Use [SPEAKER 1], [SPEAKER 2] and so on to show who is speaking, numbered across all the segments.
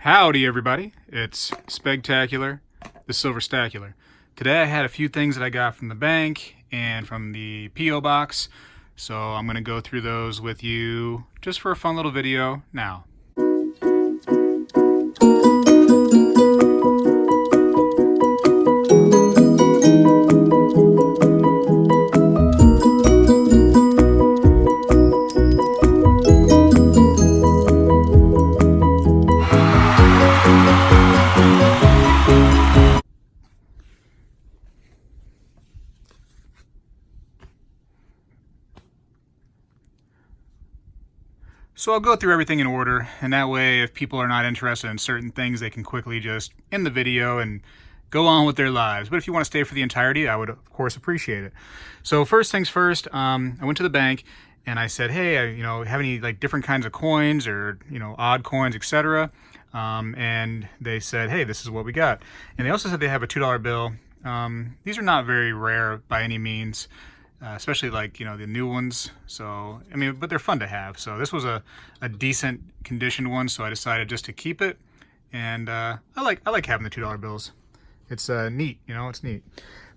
[SPEAKER 1] Howdy everybody, it's Spegtacular, the Silverstacular. Today I had a few things that I got from the bank and from the P.O. box, so I'm going to go through those with you just for a fun little video now. So I'll go through everything in order, and that way if people are not interested in certain things, they can quickly just end the video and go on with their lives. But if you want to stay for the entirety, I would of course appreciate it. So first things first, I went to the bank and I said, hey, have any like different kinds of coins or, odd coins, etc. And they said, hey, this is what we got. And they also said they have a $2 bill. These are not very rare by any means. Especially like, the new ones. So, but they're fun to have. So this was a decent conditioned one. So I decided just to keep it. And I like having the $2 bills. It's neat, it's neat.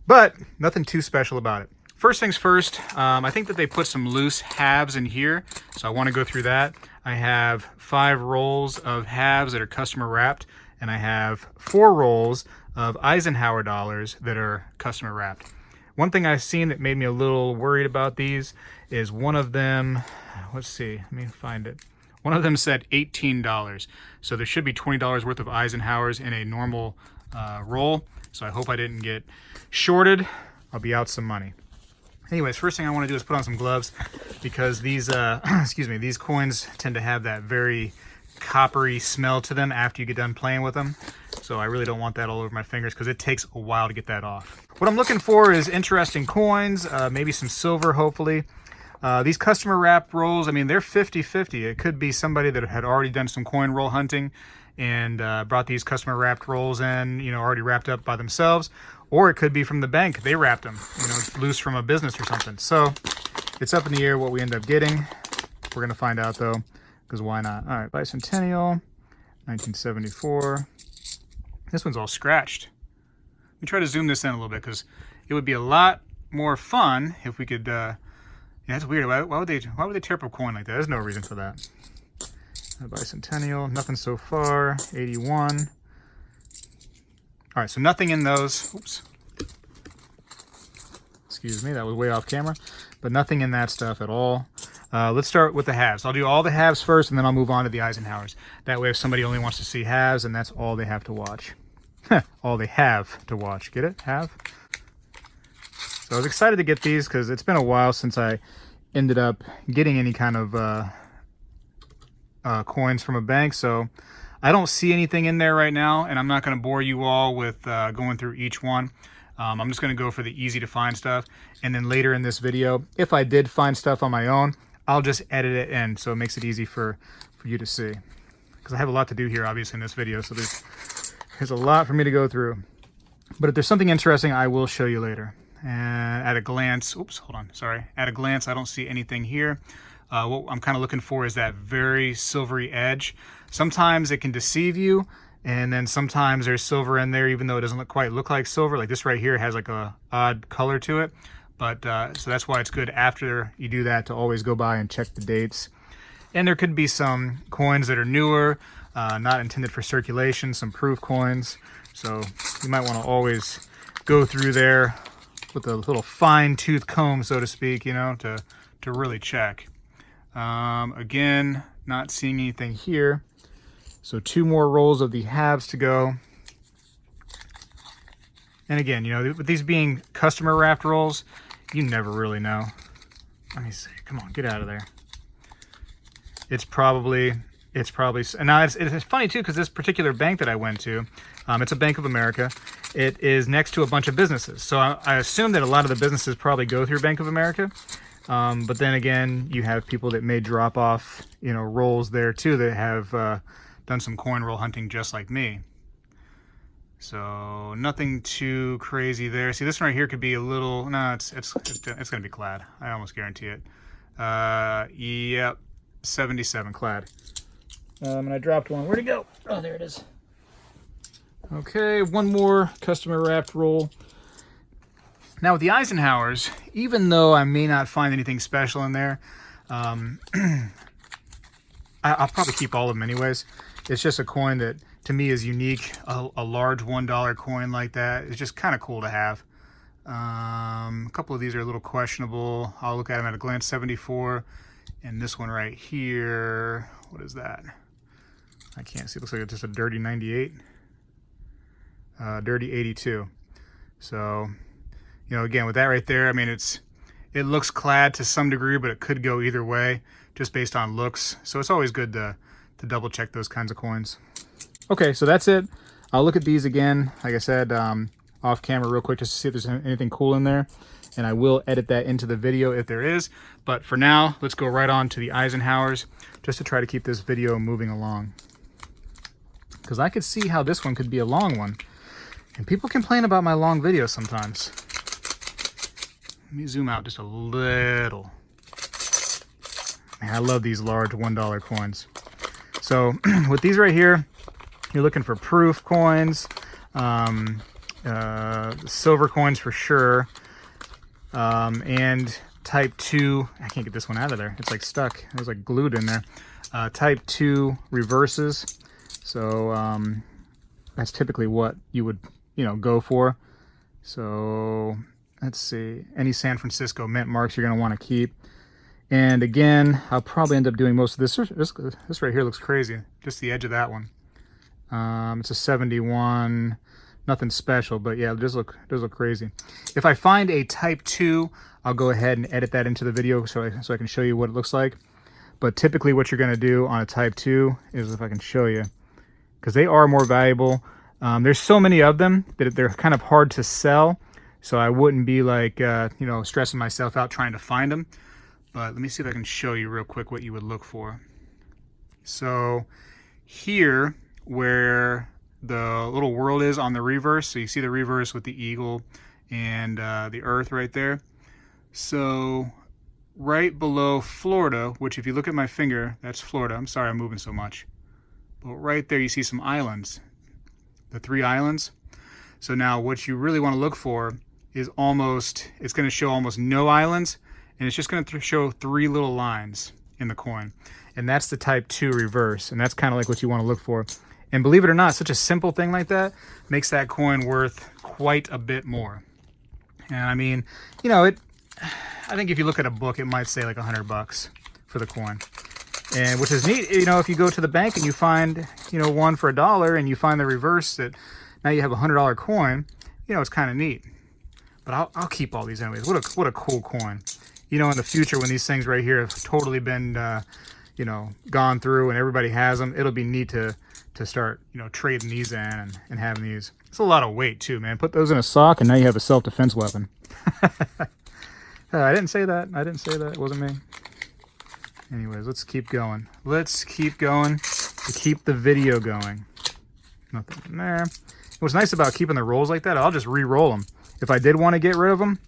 [SPEAKER 1] But nothing too special about it. First things first, I think that they put some loose halves in here. So I want to go through that. I have 5 rolls of halves that are customer wrapped. And I have 4 rolls of Eisenhower dollars that are customer wrapped. One thing I've seen that made me a little worried about these is one of them, let's see, let me find it. One of them said $18. So there should be $20 worth of Eisenhowers in a normal roll. So I hope I didn't get shorted. I'll be out some money. Anyways, first thing I want to do is put on some gloves because these, these coins tend to have that very coppery smell to them after you get done playing with them. So I really don't want that all over my fingers because it takes a while to get that off. What I'm looking for is interesting coins, maybe some silver, hopefully. These customer wrapped rolls, they're 50-50. It could be somebody that had already done some coin roll hunting and brought these customer wrapped rolls in, already wrapped up by themselves. Or it could be from the bank. They wrapped them, loose from a business or something. So it's up in the air what we end up getting. We're going to find out, though, because why not? All right, Bicentennial, 1974. This one's all scratched. Let me try to zoom this in a little bit because it would be a lot more fun if we could. Yeah, that's weird. Why would they tear up a coin like that? There's no reason for that. Bicentennial, nothing so far. 81. All right, so nothing in those. Oops. Excuse me, that was way off camera. But nothing in that stuff at all. Let's start with the halves. I'll do all the halves first, and then I'll move on to the Eisenhowers. That way, if somebody only wants to see halves, and that's all they have to watch. All they have to watch. Get it? Have? So I was excited to get these because it's been a while since I ended up getting any kind of coins from a bank. So I don't see anything in there right now, and I'm not going to bore you all with going through each one. I'm just going to go for the easy to find stuff. And then later in this video, if I did find stuff on my own, I'll just edit it in so it makes it easy for you to see. Because I have a lot to do here, obviously, in this video. So there's a lot for me to go through. But if there's something interesting, I will show you later. And at a glance, oops, hold on, sorry. At a glance, I don't see anything here. What I'm kind of looking for is that very silvery edge. Sometimes it can deceive you. And then sometimes there's silver in there, even though it doesn't quite look like silver. Like this right here has like a odd color to it. But so that's why it's good after you do that to always go by and check the dates. And there could be some coins that are newer, not intended for circulation, some proof coins. So you might want to always go through there with a little fine tooth comb, so to speak, to really check. Again, not seeing anything here. So 2 more rolls of the halves to go. And again, with these being customer wrapped rolls, you never really know. Let me see. Come on, get out of there. It's probably, and now it's funny too, because this particular bank that I went to, it's a Bank of America. It is next to a bunch of businesses. So I assume that a lot of the businesses probably go through Bank of America. But then again, you have people that may drop off, rolls there too that have done some coin roll hunting just like me. So nothing too crazy there. See, this one right here could be a little, no, it's going to be clad. I almost guarantee it. Yep, 77 clad. And I dropped one. Where'd it go? Oh, there it is. Okay, one more customer wrapped roll. Now with the Eisenhowers, even though I may not find anything special in there, I'll probably keep all of them anyways. It's just a coin that to me is unique. A large $1 coin like that is just kind of cool to have. A couple of these are a little questionable. I'll look at them at a glance. 74, and this one right here, what is that? I can't see. It looks like it's just a dirty 98. Dirty 82. So, you know, again, with that right there, I mean, it looks clad to some degree, but it could go either way just based on looks. So it's always good to double check those kinds of coins. Okay, so that's it. I'll look at these again, like I said, off camera real quick just to see if there's anything cool in there. And I will edit that into the video if there is. But for now, let's go right on to the Eisenhowers just to try to keep this video moving along. Because I could see how this one could be a long one. And people complain about my long videos sometimes. Let me zoom out just a little. Man, I love these large $1 coins. So with these right here, you're looking for proof coins, silver coins for sure, and type 2. I can't get this one out of there. It's like stuck. It was like glued in there. Type 2 reverses. So that's typically what you would, go for. So let's see. Any San Francisco mint marks you're going to want to keep. And again, I'll probably end up doing most of this. This right here looks crazy. Just the edge of that one. It's a 71. Nothing special, but yeah, it does look crazy. If I find a type 2, I'll go ahead and edit that into the video so I can show you what it looks like. But typically what you're going to do on a type 2 is, if I can show you, because they are more valuable. There's so many of them that they're kind of hard to sell. So I wouldn't be like, stressing myself out trying to find them. But let me see if I can show you real quick what you would look for. So here, where the little world is on the reverse, so you see the reverse with the eagle and the earth right there. So right below Florida, which if you look at my finger, that's Florida. I'm sorry I'm moving so much. But right there you see some islands, the 3 islands. So now what you really want to look for is it's going to show almost no islands, and it's just going to show 3 little lines in the coin. And that's the type 2 reverse, and that's kind of like what you want to look for. And believe it or not, such a simple thing like that makes that coin worth quite a bit more. And I mean, I think if you look at a book, it might say like $100 for the coin. And which is neat, if you go to the bank and you find, one for $1 and you find the reverse that now you have a $100 coin, it's kind of neat. But I'll keep all these anyways. What a cool coin. In the future when these things right here have totally been, gone through and everybody has them, it'll be neat to start, trading these in and having these. It's a lot of weight too, man. Put those in a sock and now you have a self-defense weapon. I didn't say that. It wasn't me. Anyways, let's keep going. Let's keep going to keep the video going. Nothing in there. What's nice about keeping the rolls like that, I'll just re-roll them. If I did want to get rid of them,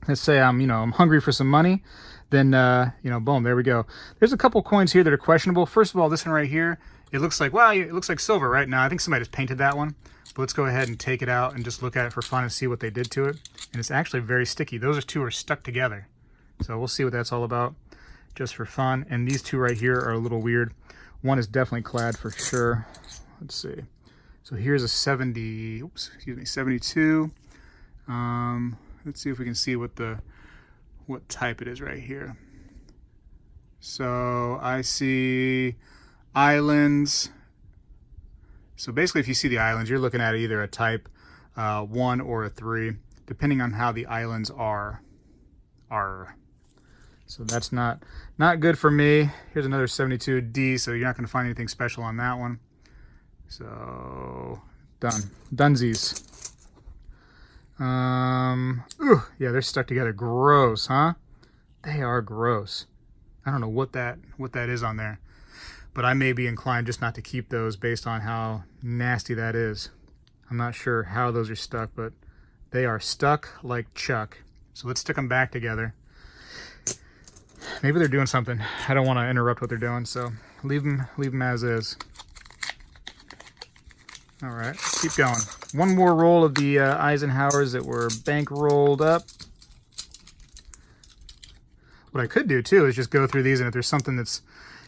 [SPEAKER 1] let's say I'm hungry for some money, then, boom, there we go. There's a couple coins here that are questionable. First of all, this one right here, it looks like, wow, it looks like silver right now. I think somebody just painted that one. But let's go ahead and take it out and just look at it for fun and see what they did to it. And it's actually very sticky. Those 2 are stuck together. So we'll see what that's all about just for fun. And these 2 right here are a little weird. One is definitely clad for sure. Let's see. So here's a 72. Let's see if we can see what type it is right here. So I see islands. So basically if you see the islands, you're looking at either a type 1 or a 3, depending on how the islands are. So that's not good for me. Here's another 72D, so you're not going to find anything special on that one. So done. Dunsies. Yeah, they're stuck together. Gross, huh? They are gross. I don't know what that is on there, but I may be inclined just not to keep those based on how nasty that is. I'm not sure how those are stuck, but they are stuck like Chuck. So let's stick them back together. Maybe they're doing something. I don't want to interrupt what they're doing, so Leave them as is. All right, keep going. One more roll of the Eisenhowers that were bank rolled up. What I could do too is just go through these, and if there's something that's,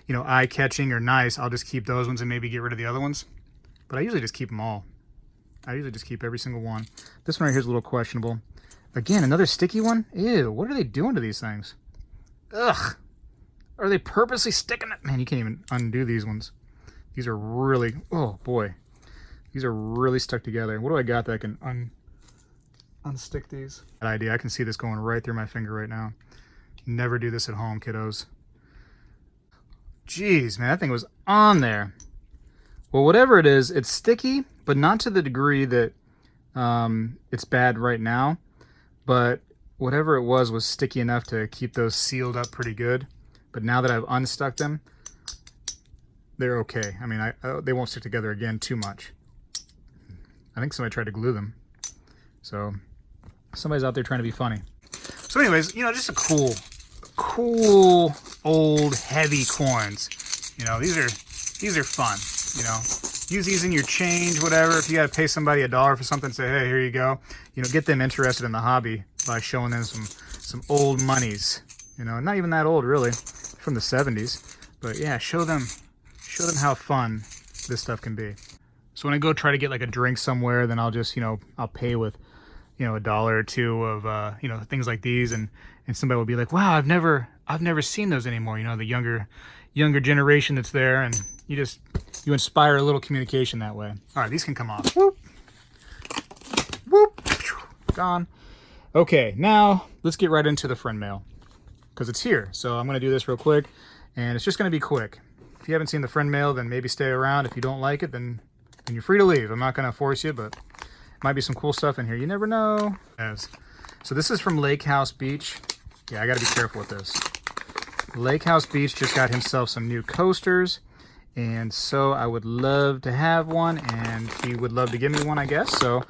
[SPEAKER 1] you know, eye-catching or nice, I'll just keep those ones and maybe get rid of the other ones. But I usually just keep them all. I usually just keep every single one. This one right here is a little questionable. Again, another sticky one? Ew, what are they doing to these things? Ugh. Are they purposely sticking it? Man, you can't even undo these ones. These are really, oh boy. These are really stuck together. What do I got that I can unstick these? That idea, I can see this going right through my finger right now. Never do this at home, kiddos. Jeez, man, that thing was on there. Well, whatever it is, it's sticky, but not to the degree that it's bad right now. But whatever it was sticky enough to keep those sealed up pretty good. But now that I've unstuck them, they're okay. I mean, they won't stick together again too much. I think somebody tried to glue them. So somebody's out there trying to be funny. So anyways, you know, just a cool old heavy coins. You know, these are fun. You know, use these in your change, whatever. If you got to pay somebody $1 for something, say, hey, here you go. You know, get them interested in the hobby by showing them some old monies. You know, not even that old really, from the 70s. But yeah, show them how fun this stuff can be. So when I go try to get like a drink somewhere, then I'll just, you know, I'll pay with, you know, $1 or $2 of, you know, things like these, and somebody will be like, wow, I've never seen those anymore. You know, the younger generation that's there, and you inspire a little communication that way. All right, these can come off. Whoop, whoop, gone. Okay, now let's get right into the friend mail because it's here. So I'm going to do this real quick, and it's just going to be quick. If you haven't seen the friend mail, then maybe stay around. If you don't like it, then you're free to leave. I'm not going to force you, but might be some cool stuff in here. You never know. So this is from Lake House Beach. Yeah, I got to be careful with this. Lake House Beach just got himself some new coasters, and so I would love to have one, and he would love to give me one, I guess. So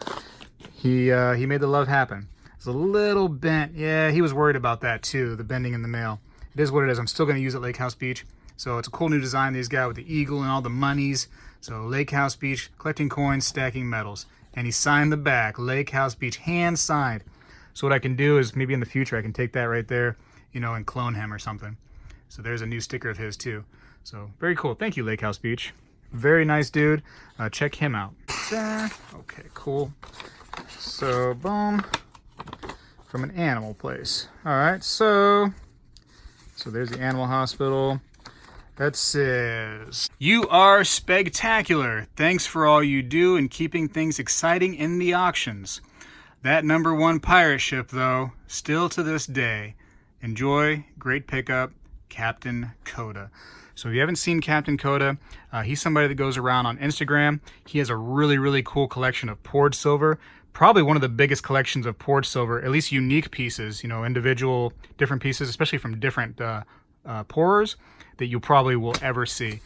[SPEAKER 1] he made the love happen. It's a little bent. Yeah, he was worried about that too, the bending in the mail. It is what it is. I'm still going to use it at Lake House Beach. So it's a cool new design that he's got with the eagle and all the monies. So Lake House Beach, collecting coins, stacking medals. And he signed the back, Lake House Beach, hand signed. So what I can do is maybe in the future I can take that right there, you know, and clone him or something. So there's a new sticker of his too. So very cool. Thank you, Lake House Beach. Very nice dude. Check him out. Okay, cool. So boom, from an animal place. All right, so there's the animal hospital. That says, you are spectacular. Thanks for all you do and keeping things exciting in the auctions. That #1 pirate ship, though, still to this day. Enjoy. Great pickup, Captain Coda. So if you haven't seen Captain Coda, he's somebody that goes around on Instagram. He has a really, really cool collection of poured silver. Probably one of the biggest collections of poured silver, at least unique pieces, you know, individual different pieces, especially from different pourers, that you probably will ever see.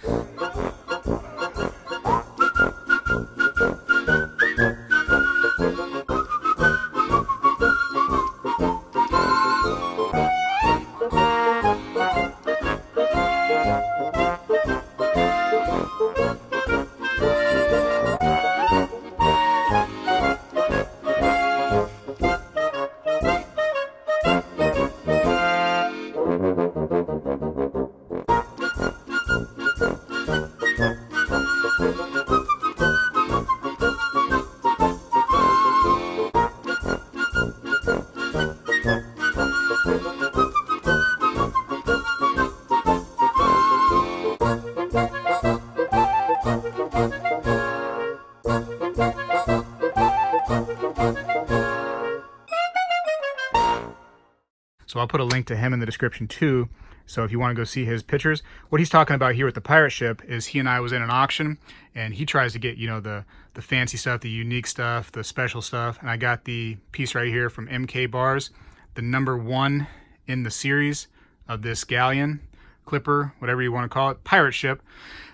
[SPEAKER 1] So I'll put a link to him in the description too. So if you want to go see his pictures, what he's talking about here with the pirate ship is he and I was in an auction, and he tries to get, you know, the fancy stuff, the unique stuff, the special stuff. And I got the piece right here from MK Bars, the #1 in the series of this galleon, clipper, whatever you want to call it, pirate ship.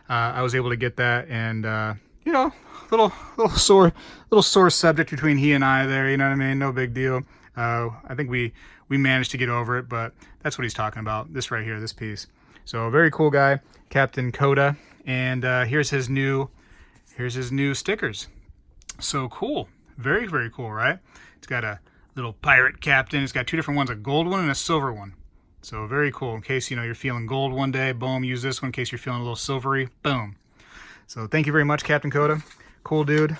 [SPEAKER 1] I was able to get that, and you know, little sore subject between he and I there. You know what I mean? No big deal. I think we managed to get over it, but that's what he's talking about. This right here, this piece. So very cool guy, Captain Coda. And here's his new stickers. So cool. Very, very cool, right? It's got a little pirate captain. It's got two different ones, a gold one and a silver one. So very cool. In case, you know, you're feeling gold one day, boom, use this one. In case you're feeling a little silvery, boom. So thank you very much, Captain Coda. Cool dude.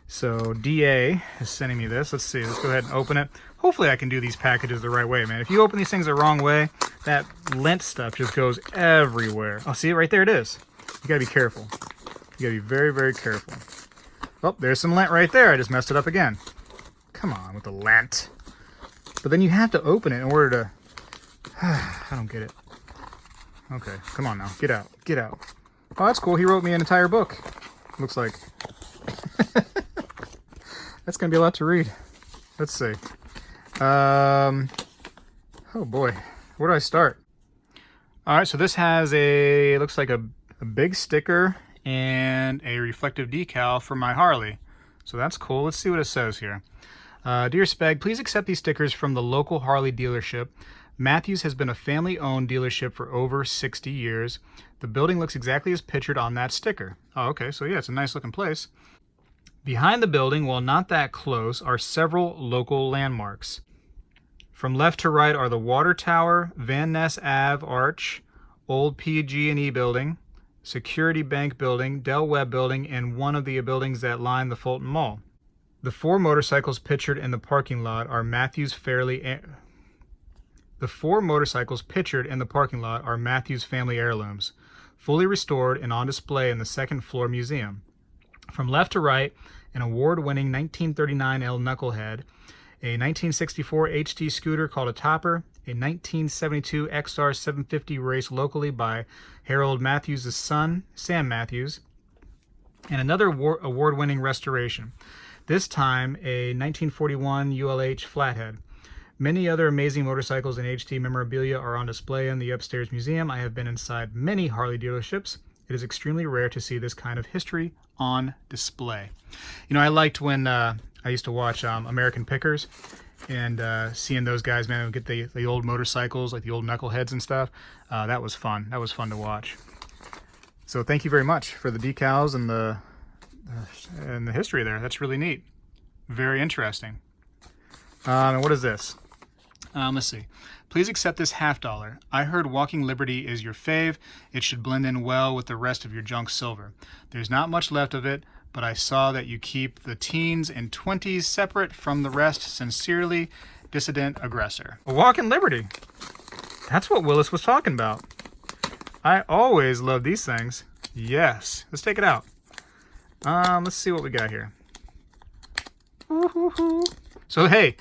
[SPEAKER 1] So DA is sending me this. Let's see. Let's go ahead and open it. Hopefully I can do these packages the right way, man. If you open these things the wrong way, that lint stuff just goes everywhere. Oh, see it right there? It is. You gotta be careful. You gotta be very, very careful. Oh, there's some lint right there. I just messed it up again. Come on with the lint. But then you have to open it in order to... I don't get it. Okay, come on now. Get out. Get out. Oh, that's cool. He wrote me an entire book. Looks like. That's going to be a lot to read. Let's see. Oh boy. Where do I start? All right, so this has a... looks like a big sticker and a reflective decal for my Harley. So that's cool. Let's see what it says here. Dear Speg, please accept these stickers from the local Harley dealership. Matthews has been a family-owned dealership for over 60 years. The building looks exactly as pictured on that sticker. Oh, okay, so yeah, it's a nice-looking place. Behind the building, while not that close, are several local landmarks. From left to right are the Water Tower, Van Ness Ave Arch, Old PG&E Building, Security Bank Building, Del Webb Building, and one of the buildings that line the Fulton Mall. The four motorcycles pictured in the parking lot are Matthews family heirlooms, fully restored and on display in the second floor museum. From left to right, an award-winning 1939 L Knucklehead, a 1964 HT scooter called a Topper, a 1972 XR 750 raced locally by Harold Matthews' son, Sam Matthews, and another award-winning restoration, this time a 1941 ULH Flathead. Many other amazing motorcycles and HT memorabilia are on display in the upstairs museum. I have been inside many Harley dealerships. It is extremely rare to see this kind of history on display. You know, I liked when I used to watch American Pickers, and seeing those guys, man, get the old motorcycles, like the old knuckleheads and stuff. That was fun. That was fun to watch. So thank you very much for the decals and the history there. That's really neat. Very interesting. And what is this? Let's see. Please accept this $50. I heard Walking Liberty is your fave. It should blend in well with the rest of your junk silver. There's not much left of it, but I saw that you keep the teens and 20s separate from the rest. Sincerely, Dissident Aggressor. Walking Liberty. That's what Willis was talking about. I always love these things. Yes. Let's take it out. Let's see what we got here. So, hey,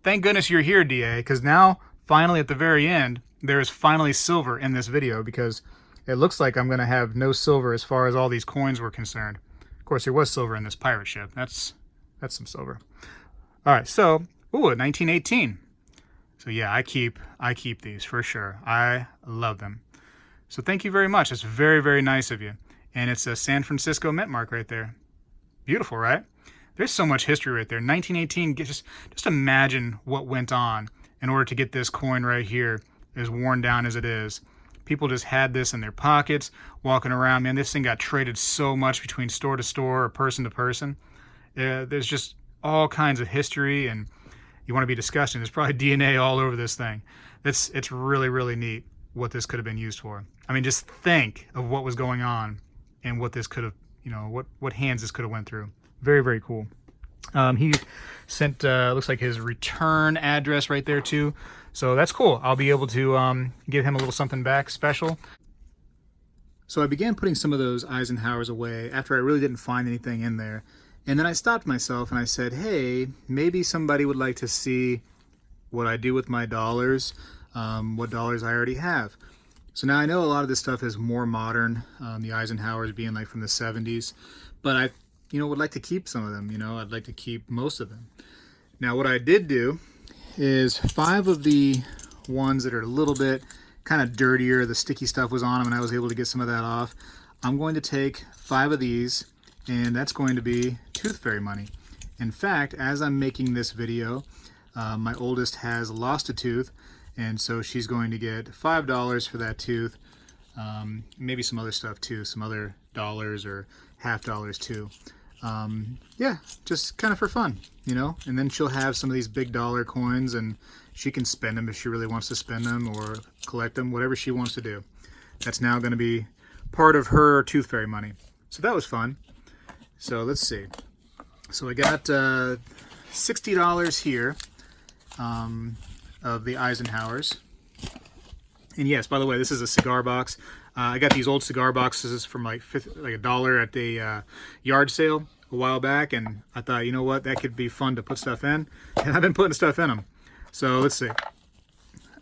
[SPEAKER 1] thank goodness you're here, DA, because now, finally, at the very end, there is finally silver in this video, because it looks like I'm going to have no silver as far as all these coins were concerned. Of course, there was silver in this pirate ship. That's some silver. All right, so, ooh, 1918. So, yeah, I keep these for sure. I love them. So, thank you very much. It's very, very nice of you. And it's a San Francisco mint mark right there. Beautiful, right? There's so much history right there. 1918, just imagine what went on in order to get this coin right here, as worn down as it is. People just had this in their pockets, walking around. Man, this thing got traded so much between store to store or person to person. There's just all kinds of history, and you want to be disgusting. There's probably DNA all over this thing. It's really, really neat what this could have been used for. I mean, just think of what was going on and what this could have, you know, what hands this could have went through. Very, very cool. He sent, looks like his return address right there too. So that's cool. I'll be able to give him a little something back special. So I began putting some of those Eisenhowers away after I really didn't find anything in there. And then I stopped myself and I said, hey, maybe somebody would like to see what I do with my dollars, what dollars I already have. So now I know a lot of this stuff is more modern, the Eisenhowers being like from the 70s, but I would like to keep some of them. I'd like to keep most of them. Now what I did do is 5 of the ones that are a little bit kind of dirtier, the sticky stuff was on them and I was able to get some of that off. I'm going to take 5 of these, and that's going to be Tooth Fairy money. In fact, as I'm making this video, my oldest has lost a tooth, and so she's going to get $5 for that tooth Maybe some other stuff too, some other dollars or half dollars too. Yeah, just kind of for fun, you know. And then she'll have some of these big dollar coins, and she can spend them if she really wants to spend them, or collect them, whatever she wants to do. That's now going to be part of her Tooth Fairy money. So that was fun. So let's see. So I got $60 here of the Eisenhowers. And yes, by the way, this is a cigar box. I got these old cigar boxes from like $1 at the yard sale a while back, and I thought, you know what, that could be fun to put stuff in, and I've been putting stuff in them. So let's see.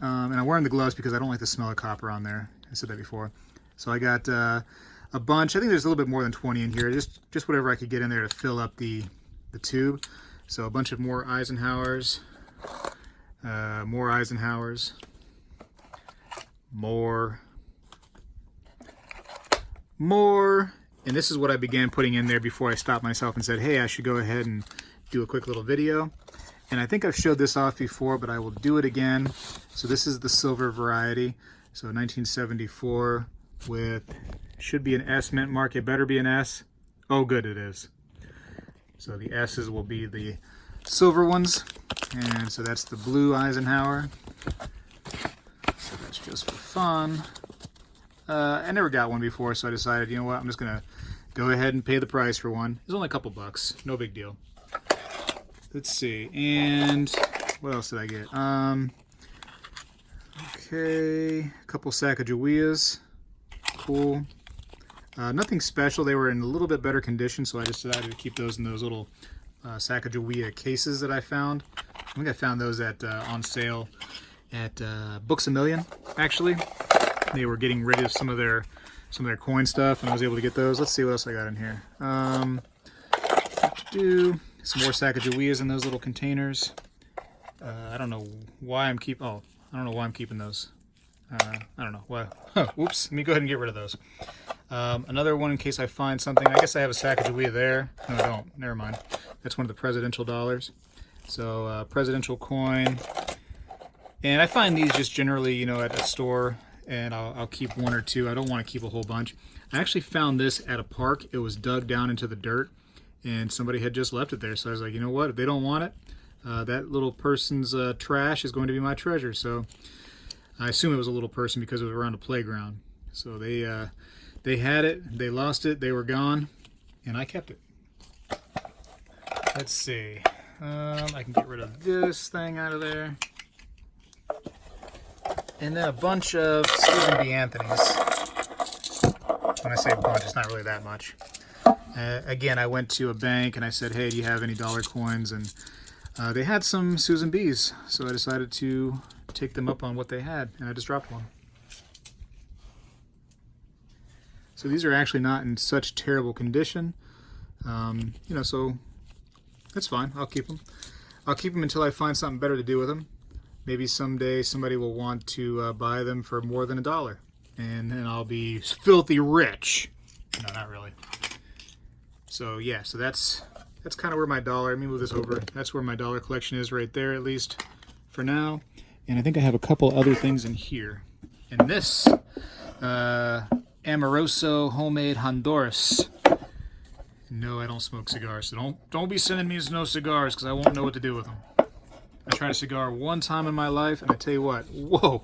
[SPEAKER 1] And I'm wearing the gloves because I don't like the smell of copper on there. I said that before. So I got a bunch. I think there's a little bit more than 20 in here. Just whatever I could get in there to fill up the tube. So a bunch of more Eisenhowers. More Eisenhowers. More. And this is what I began putting in there before I stopped myself and said, hey, I should go ahead and do a quick little video. And I think I've showed this off before, but I will do it again. So this is the silver variety. So 1974 with, should be an S mint mark. It better be an S. Oh, good, it is. So the S's will be the silver ones. And so that's the blue Eisenhower. So that's just for fun. I never got one before, so I decided, you know what, I'm just going to go ahead and pay the price for one. It's only a couple bucks. No big deal. Let's see. And what else did I get? Okay. A couple Sacagaweas. Cool. Nothing special. They were in a little bit better condition, so I just decided to keep those in those little Sacagawea cases that I found. I think I found those at on sale at Books A Million, actually. They were getting rid of some of their coin stuff, and I was able to get those. Let's see what else I got in here. Some more Sacagaweas in those little containers. I don't know why I'm keeping. Oh, I don't know why I'm keeping those. I don't know why. Oops. Let me go ahead and get rid of those. Another one in case I find something. I guess I have a Sacagawea there. No, I don't. Never mind. That's one of the presidential dollars. So presidential coin. And I find these just generally, you know, at a store. And I'll keep one or two. I don't want to keep a whole bunch. I actually found this at a park. It was dug down into the dirt, and somebody had just left it there. So I was like, you know what? If they don't want it, that little person's trash is going to be my treasure. So I assume it was a little person because it was around a playground. So they had it, they lost it, they were gone, and I kept it. Let's see. I can get rid of this thing out of there. And then a bunch of Susan B. Anthony's. When I say a bunch, it's not really that much. Again, I went to a bank and I said, hey, do you have any dollar coins? And they had some Susan B's, so I decided to take them up on what they had, and I just dropped one. So these are actually not in such terrible condition. You know, so that's fine. I'll keep them. I'll keep them until I find something better to do with them. Maybe someday somebody will want to buy them for more than $1, and then I'll be filthy rich. No, not really. So yeah, so that's kind of where my dollar. Let me move this over. That's where my dollar collection is right there, at least for now. And I think I have a couple other things in here. And this Amoroso homemade Honduras. No, I don't smoke cigars, so don't be sending me no cigars because I won't know what to do with them. I tried a cigar one time in my life, and I tell you what, whoa,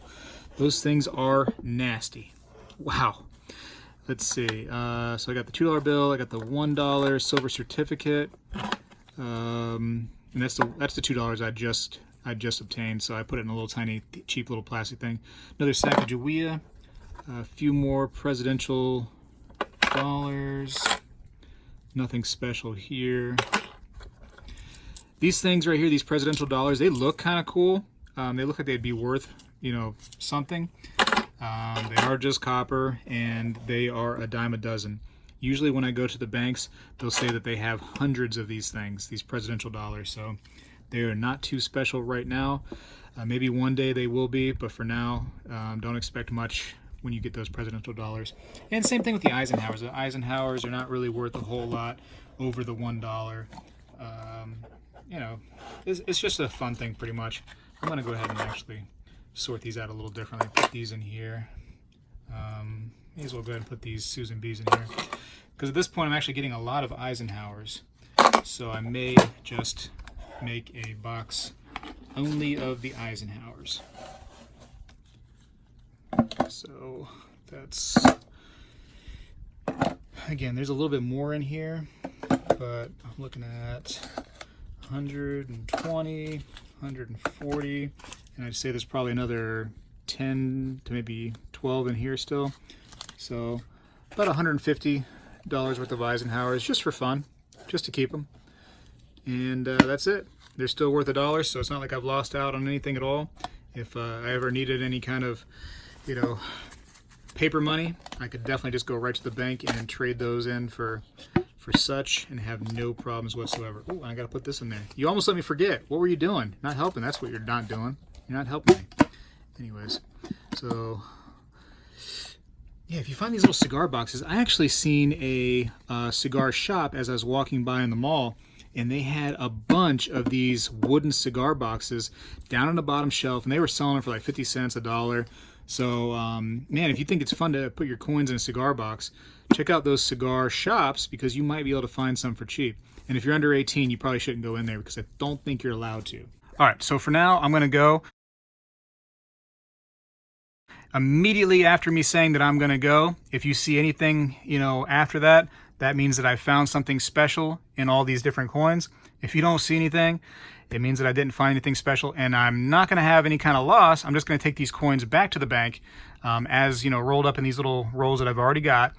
[SPEAKER 1] those things are nasty. Wow. Let's see. So I got the $2 bill. I got the $1 silver certificate, and that's the $2 I just obtained. So I put it in a little tiny, cheap little plastic thing. Another Sacagawea. A few more presidential dollars. Nothing special here. These things right here, these presidential dollars, they look kind of cool. They look like they'd be worth, you know, something. They are just copper, and they are a dime a dozen. Usually when I go to the banks, they'll say that they have hundreds of these things, these presidential dollars. So they are not too special right now. Maybe one day they will be, but for now, don't expect much when you get those presidential dollars. And same thing with the Eisenhowers. The Eisenhowers are not really worth a whole lot over the $1. You know, it's just a fun thing pretty much. I'm going to go ahead and actually sort these out a little differently. Put these in here. May as well go ahead and put these Susan B's in here, because at this point I'm actually getting a lot of Eisenhowers, so I may just make a box only of the Eisenhowers. So that's, again, there's a little bit more in here, but I'm looking at 120, 140, and I'd say there's probably another 10 to maybe 12 in here still. So about $150 worth of Eisenhowers, just for fun, just to keep them. And that's it. They're still worth $1, so it's not like I've lost out on anything at all. If I ever needed any kind of, you know, paper money, I could definitely just go right to the bank and trade those in for such and have no problems whatsoever. Oh, I gotta put this in there. You almost let me forget. What were you doing? Not helping. That's what you're not doing. You're not helping me. Anyways, so yeah, if you find these little cigar boxes, I actually seen a cigar shop as I was walking by in the mall, and they had a bunch of these wooden cigar boxes down on the bottom shelf, and they were selling them for like 50 cents, $1. So, man, if you think it's fun to put your coins in a cigar box, check out those cigar shops, because you might be able to find some for cheap. And if you're under 18, you probably shouldn't go in there, because I don't think you're allowed to. All right, so for now, I'm going to go. Immediately after me saying that I'm going to go, if you see anything, you know, after that, that means that I found something special in all these different coins. If you don't see anything, it means that I didn't find anything special, and I'm not going to have any kind of loss. I'm just going to take these coins back to the bank, as, you know, rolled up in these little rolls that I've already got,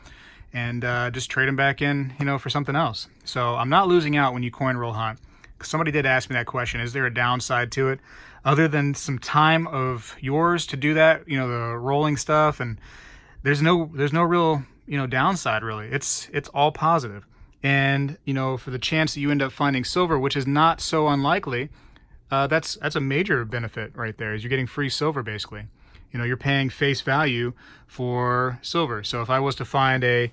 [SPEAKER 1] and just trade them back in, you know, for something else. So I'm not losing out when you coin roll hunt. Somebody did ask me that question: is there a downside to it, other than some time of yours to do that, you know, the rolling stuff? And there's no real, you know, downside really. It's all positive. And, you know, for the chance that you end up finding silver, which is not so unlikely, that's a major benefit right there, is you're getting free silver basically. You know, you're paying face value for silver. So if I was to find a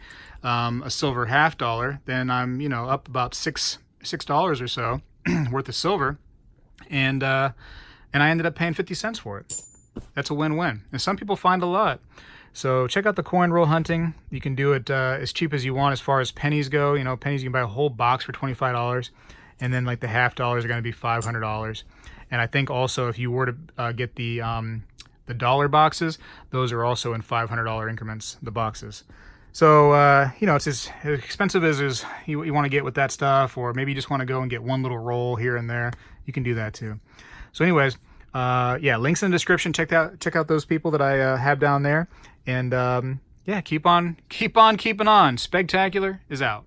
[SPEAKER 1] silver $half, then I'm, you know, up about $6 or so worth of silver, and I ended up paying 50 cents for it. That's a win-win. And some people find a lot. So check out the coin roll hunting. You can do it as cheap as you want as far as pennies go. You know, pennies, you can buy a whole box for $25, and then like the $half are going to be $500. And I think also if you were to get the dollar boxes, those are also in $500 increments, the boxes. So, you know, it's as expensive as you want to get with that stuff, or maybe you just want to go and get one little roll here and there. You can do that too. So anyways, yeah, links in the description. Check out those people that I have down there. And yeah, keep on keeping on. Spegtacular is out.